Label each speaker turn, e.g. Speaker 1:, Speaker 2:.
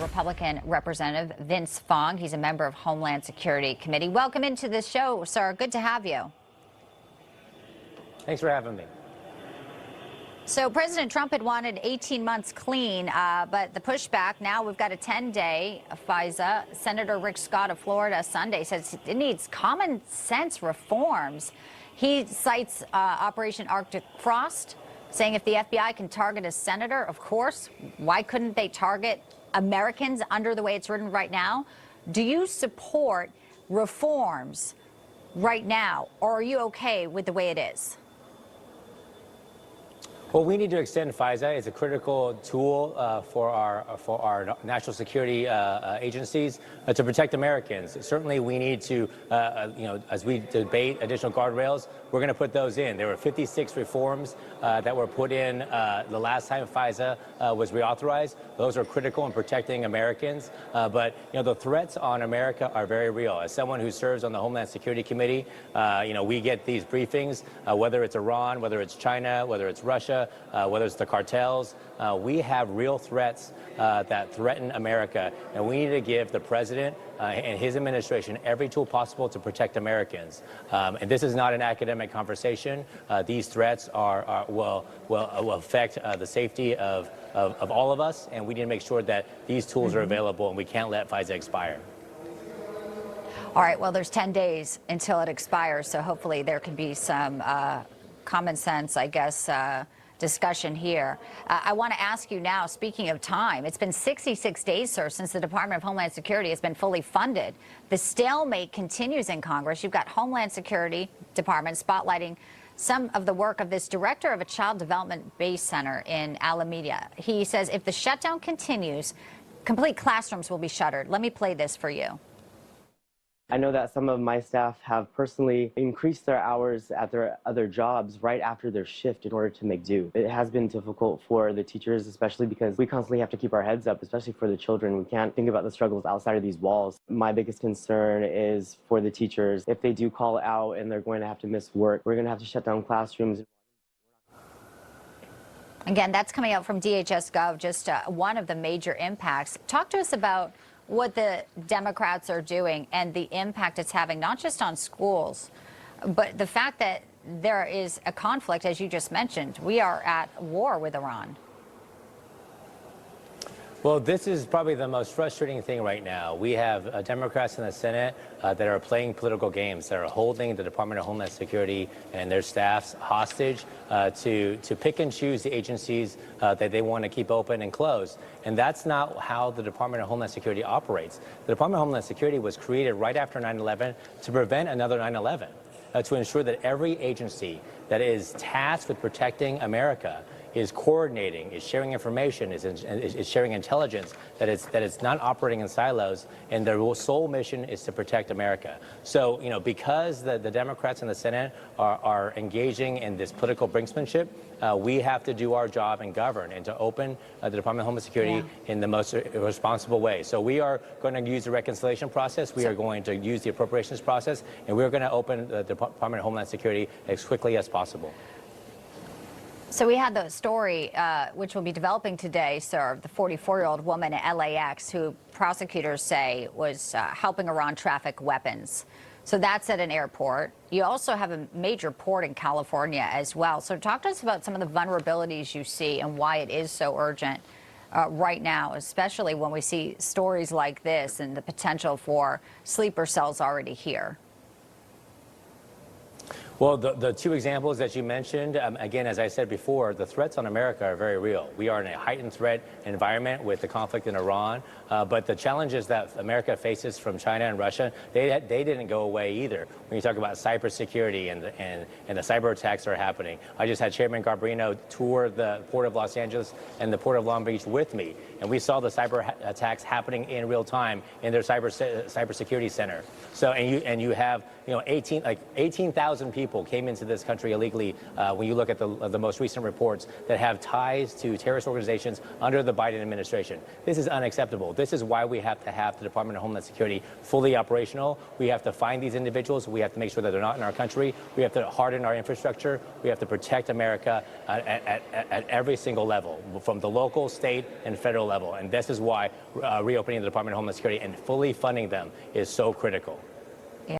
Speaker 1: Republican Representative Vince Fong. He's a member of Homeland Security Committee. Welcome into the show, sir. Good to have you.
Speaker 2: Thanks for having me.
Speaker 1: So President Trump had wanted 18 months clean, but the pushback, now we've got a 10-day FISA. Senator Rick Scott of Florida Sunday says it needs common sense reforms. He cites Operation Arctic Frost, saying if the FBI can target a senator, of course, why couldn't they target Americans under the way it's written right now? Do you support reforms right now, or are you okay with the way it is?
Speaker 2: Well, we need to extend FISA. It's a critical tool for our national security agencies to protect Americans. Certainly, we need to, as we debate additional guardrails, we're going to put those in. There were 56 reforms that were put in the last time FISA was reauthorized. Those are critical in protecting Americans. But the threats on America are very real. As someone who serves on the Homeland Security Committee, we get these briefings, whether it's Iran, whether it's China, whether it's Russia, whether it's the cartels. We have real threats that threaten America, and we need to give the president and his administration every tool possible to protect Americans. And this is not an academic conversation. These threats will affect the safety of all of us, and we need to make sure that these tools are available, and we can't let FISA expire.
Speaker 1: All right, well, there's 10 days until it expires, so hopefully there can be some common sense, I guess, discussion here. I want to ask you now, speaking of time, it's been 66 days, sir, since the Department of Homeland Security has been fully funded. The stalemate continues in Congress. You've got Homeland Security Department spotlighting some of the work of this director of a child development base center in Alameda. He says if the shutdown continues, complete classrooms will be shuttered. Let me play this for you.
Speaker 3: I know that some of my staff have personally increased their hours at their other jobs right after their shift in order to make do. It has been difficult for the teachers, especially because we constantly have to keep our heads up, especially for the children. We can't think about the struggles outside of these walls. My biggest concern is for the teachers. If they do call out and they're going to have to miss work, we're going to have to shut down classrooms.
Speaker 1: Again, that's coming out from DHS Gov, just one of the major impacts. Talk to us about what the Democrats are doing and the impact it's having, not just on schools, but the fact that there is a conflict, as you just mentioned. We are at war with Iran.
Speaker 2: Well, this is probably the most frustrating thing right now. We have Democrats in the Senate that are playing political games, that are holding the Department of Homeland Security and their staffs hostage to pick and choose the agencies that they want to keep open and closed. And that's not how the Department of Homeland Security operates. The Department of Homeland Security was created right after 9/11 to prevent another 9/11, to ensure that every agency that is tasked with protecting America is coordinating, is sharing information, is sharing intelligence, that it's not operating in silos, and their sole mission is to protect America. So, because the Democrats in the Senate are engaging in this political brinksmanship, we have to do our job and govern and to open the Department of Homeland Security in the most responsible way. So we are going to use the reconciliation process, we are going to use the appropriations process, and we're going to open the Department of Homeland Security as quickly as possible.
Speaker 1: So we had the story, which will be developing today, sir, of the 44-year-old woman at LAX who prosecutors say was helping Iran traffic weapons. So that's at an airport. You also have a major port in California as well. So talk to us about some of the vulnerabilities you see and why it is so urgent right now, especially when we see stories like this and the potential for sleeper cells already here.
Speaker 2: Well, the two examples that you mentioned, again, as I said before, the threats on America are very real. We are in a heightened threat environment with the conflict in Iran, but the challenges that America faces from China and Russia, they didn't go away either. When you talk about cybersecurity and the cyber attacks that are happening, I just had Chairman Garbarino tour the Port of Los Angeles and the Port of Long Beach with me, and we saw the cyber attacks happening in real time in their cybersecurity center. So, and you have 18,000 people people came into this country illegally, when you look at the most recent reports, that have ties to terrorist organizations under the Biden administration. This is unacceptable. This is why we have to have the Department of Homeland Security fully operational. We have to find these individuals. We have to make sure that they're not in our country. We have to harden our infrastructure. We have to protect America at every single level, from the local, state, and federal level. And this is why reopening the Department of Homeland Security and fully funding them is so critical.